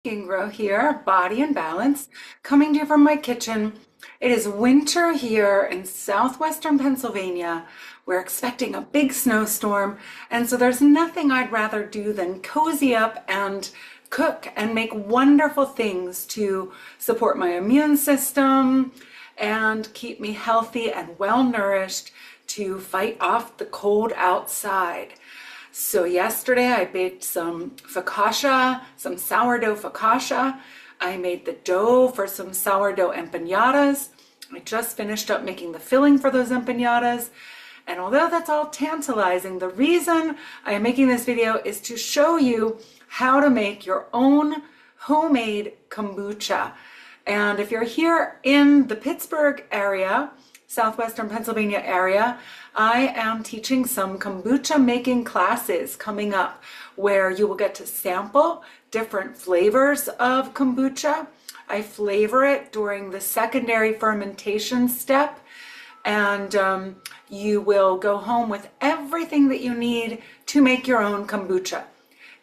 Grow here, Body and Balance, coming to you from my kitchen. It is winter here in southwestern Pennsylvania. We're expecting a big snowstorm, and so there's nothing I'd rather do than cozy up and cook and make wonderful things to support my immune system and keep me healthy and well nourished to fight off the cold outside. So yesterday I baked some focaccia, some sourdough focaccia. I made the dough for some sourdough empanadas. I just finished up making the filling for those empanadas. And although that's all tantalizing, the reason I am making this video is to show you how to make your own homemade kombucha. And if you're here in the Pittsburgh area, southwestern Pennsylvania area, I am teaching some kombucha making classes coming up where you will get to sample different flavors of kombucha. I flavor it during the secondary fermentation step, and you will go home with everything that you need to make your own kombucha.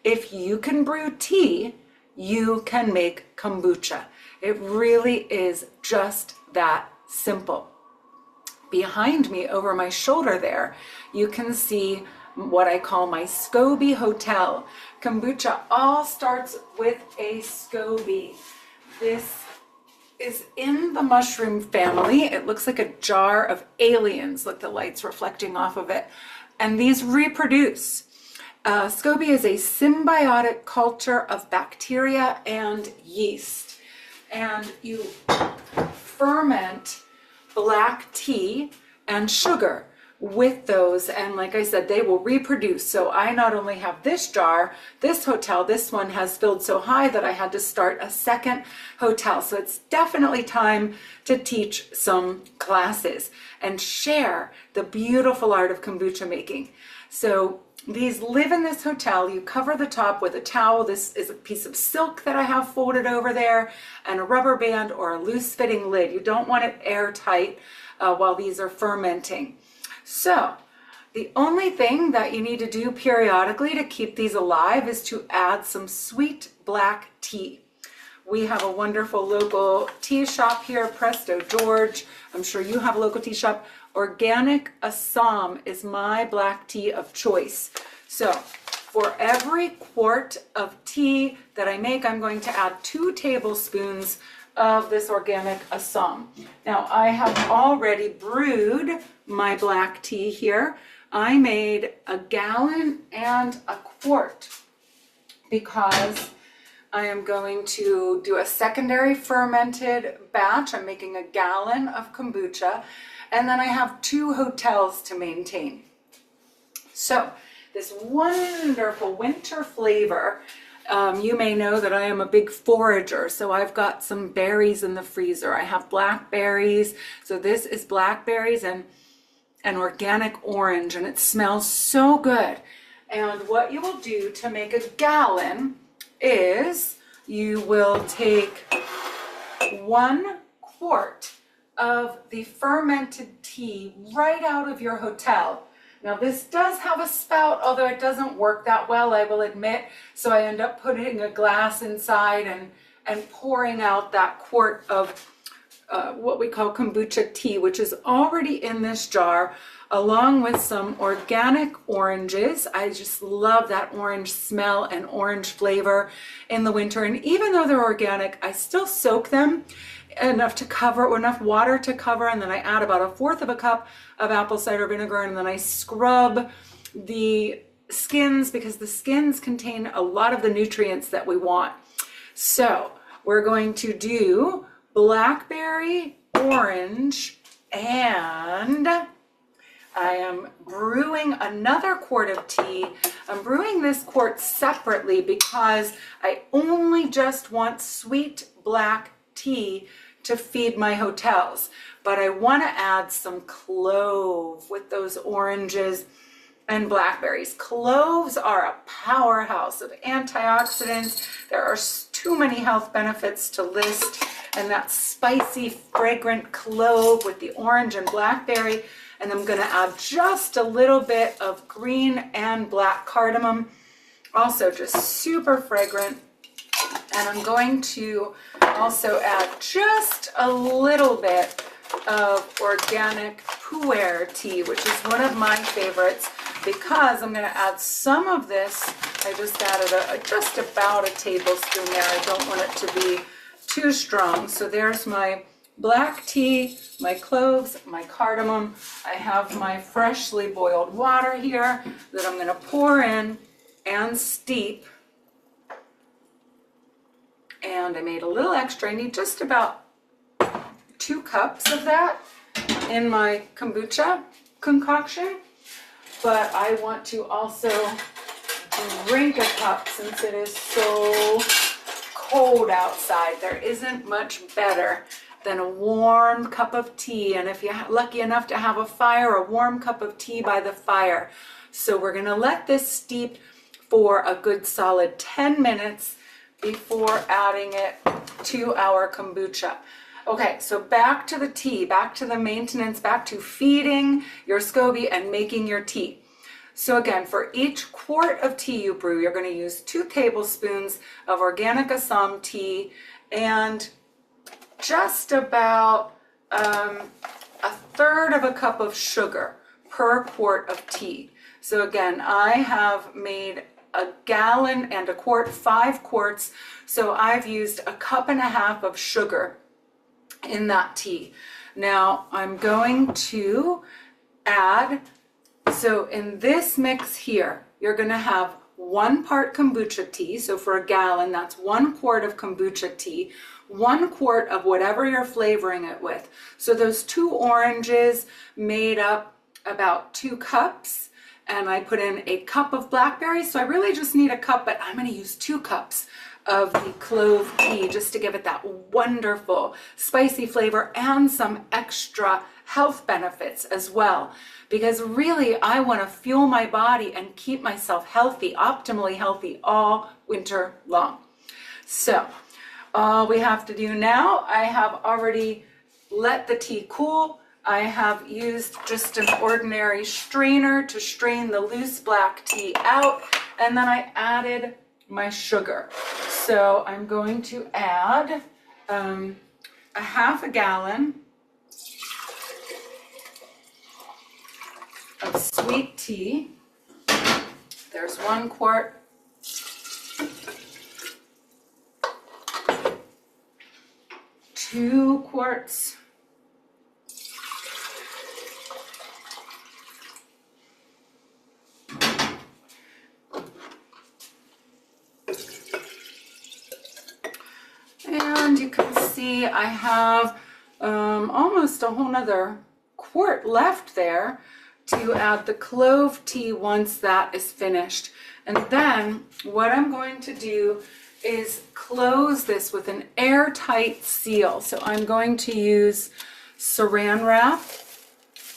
If you can brew tea, you can make kombucha. It really is just that simple. Behind me, over my shoulder there, you can see what I call my SCOBY hotel. Kombucha all starts with a SCOBY. This is in the mushroom family. It looks like a jar of aliens. Look, the light's reflecting off of it. And these reproduce. SCOBY is a symbiotic culture of bacteria and yeast. And you ferment black tea and sugar with those, and like I said, they will reproduce. So I not only have this jar, this hotel, this one has filled so high that I had to start a second hotel. So it's definitely time to teach some classes and share the beautiful art of kombucha making. So these live in this hotel. You cover the top with a towel. This is a piece of silk that I have folded over there, and a rubber band or a loose fitting lid. You don't want it airtight while these are fermenting. So the only thing that you need to do periodically to keep these alive is to add some sweet black tea. We have a wonderful local tea shop here, Presto George. I'm sure you have a local tea shop. Organic Assam is my black tea of choice. So for every quart of tea that I make, I'm going to add 2 tablespoons of this organic Assam. Now I have already brewed my black tea here. I made a gallon and a quart because I am going to do a secondary fermented batch. I'm making a gallon of kombucha, and then I have 2 hotels to maintain. So this wonderful winter flavor, you may know that I am a big forager, so I've got some berries in the freezer. I have blackberries, so this is blackberries and an organic orange, and it smells so good. And what you will do to make a gallon is you will take 1 quart of the fermented tea right out of your hotel. Now this does have a spout, although it doesn't work that well, I will admit. So I end up putting a glass inside and pouring out that quart of what we call kombucha tea, which is already in this jar, along with some organic oranges. I just love that orange smell and orange flavor in the winter. And even though they're organic, I still soak them enough to cover, or enough water to cover, and then I add about 1/4 of a cup of apple cider vinegar, and then I scrub the skins because the skins contain a lot of the nutrients that we want. So we're going to do blackberry, orange, and I am brewing another quart of tea. I'm brewing this quart separately because I only just want sweet black tea to feed my hotels, but I want to add some clove with those oranges and blackberries. Cloves are a powerhouse of antioxidants. There are too many health benefits to list, and that spicy, fragrant clove with the orange and blackberry. And I'm going to add just a little bit of green and black cardamom, also just super fragrant. And I'm going to also add just a little bit of organic pu'er tea, which is one of my favorites, because I'm going to add some of this. I just added just about a tablespoon there. I don't want it to be too strong. So there's my black tea, my cloves, my cardamom. I have my freshly boiled water here that I'm going to pour in and steep. And I made a little extra. I need just about 2 cups of that in my kombucha concoction, but I want to also drink a cup since it is so cold outside. There isn't much better than a warm cup of tea, and if you're lucky enough to have a fire, a warm cup of tea by the fire. So we're going to let this steep for a good solid 10 minutes before adding it to our kombucha. Okay, so back to the tea, back to the maintenance, back to feeding your SCOBY and making your tea. So again, for each quart of tea you brew, you're going to use 2 tablespoons of organic Assam tea and just about a third of a cup of sugar per quart of tea. So again, I have made a gallon and a quart, 5 quarts. So I've used a cup and a half of sugar in that tea. Now I'm going to add, so in this mix here, you're going to have 1 part kombucha tea. So for a gallon, that's 1 quart of kombucha tea, 1 quart of whatever you're flavoring it with. So those 2 oranges made up about 2 cups, and I put in a cup of blackberries. So I really just need a cup, but I'm going to use 2 cups of the clove tea just to give it that wonderful spicy flavor and some extra health benefits as well. Because really, I want to fuel my body and keep myself healthy, optimally healthy all winter long. So all we have to do now, I have already let the tea cool. I have used just an ordinary strainer to strain the loose black tea out, and then I added my sugar. So I'm going to add a half a gallon of sweet tea. There's 1 quart. 2 quarts. And you can see I have almost a whole nother quart left there to add the clove tea once that is finished. And then what I'm going to do is close this with an airtight seal. So I'm going to use saran wrap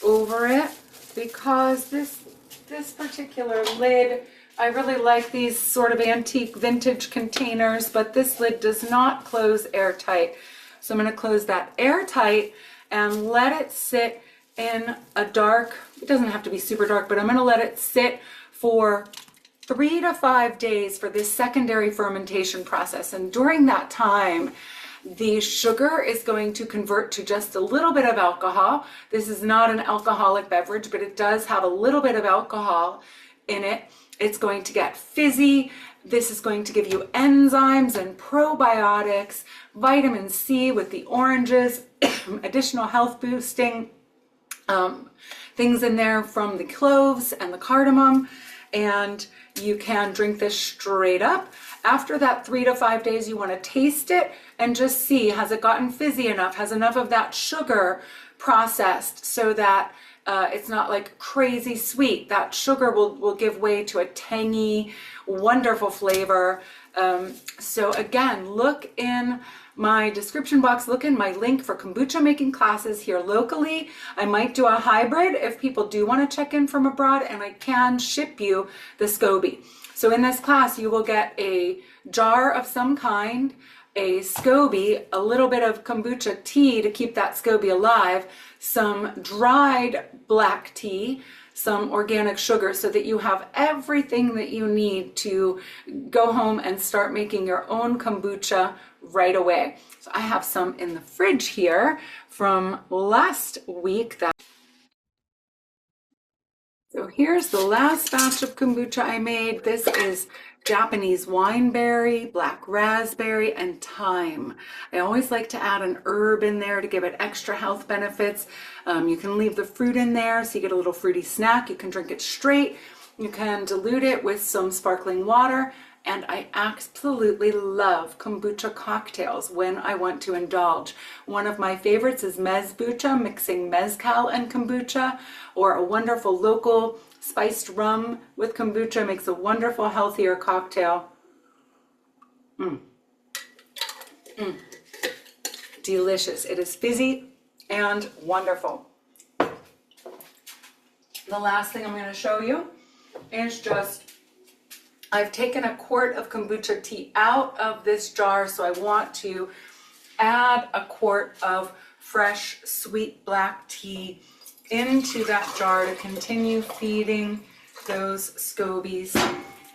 over it because this particular lid, I really like these sort of antique vintage containers, but this lid does not close airtight. So I'm going to close that airtight and let it sit in a dark, it doesn't have to be super dark, but I'm going to let it sit for 3 to 5 days for this secondary fermentation process. And during that time, the sugar is going to convert to just a little bit of alcohol. This is not an alcoholic beverage, but it does have a little bit of alcohol in it. It's going to get fizzy. This is going to give you enzymes and probiotics, vitamin C with the oranges, additional health boosting things in there from the cloves and the cardamom. And you can drink this straight up. After that 3 to 5 days, you want to taste it and just see, has it gotten fizzy enough? Has enough of that sugar processed so that it's not like crazy sweet? That sugar will give way to a tangy, wonderful flavor. So again, look in my description box, look in my link for kombucha making classes here locally. I might do a hybrid if people do want to check in from abroad, and I can ship you the SCOBY. So in this class, you will get a jar of some kind, a SCOBY, a little bit of kombucha tea to keep that SCOBY alive, some dried black tea, some organic sugar so that you have everything that you need to go home and start making your own kombucha right away. So I have some in the fridge here from last week. So here's the last batch of kombucha I made. This is Japanese wineberry, black raspberry, and thyme. I always like to add an herb in there to give it extra health benefits. You can leave the fruit in there so you get a little fruity snack. You can drink it straight. You can dilute it with some sparkling water. And I absolutely love kombucha cocktails when I want to indulge. One of my favorites is mezbucha, mixing mezcal and kombucha, or a wonderful local spiced rum with kombucha makes a wonderful, healthier cocktail. Delicious. It is fizzy and wonderful. The last thing I'm going to show you is I've taken a quart of kombucha tea out of this jar, so I want to add a quart of fresh, sweet black tea into that jar to continue feeding those SCOBYs.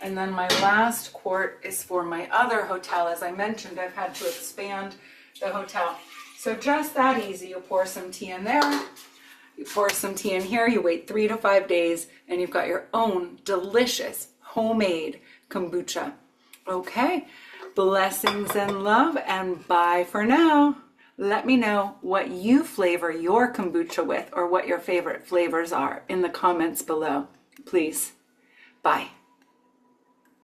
And then my last quart is for my other hotel. As I mentioned, I've had to expand the hotel. So just that easy. You pour some tea in there, you pour some tea in here, you wait 3 to 5 days, and you've got your own delicious homemade kombucha. Okay, blessings and love, and bye for now. Let me know what you flavor your kombucha with or what your favorite flavors are in the comments below, please. Bye.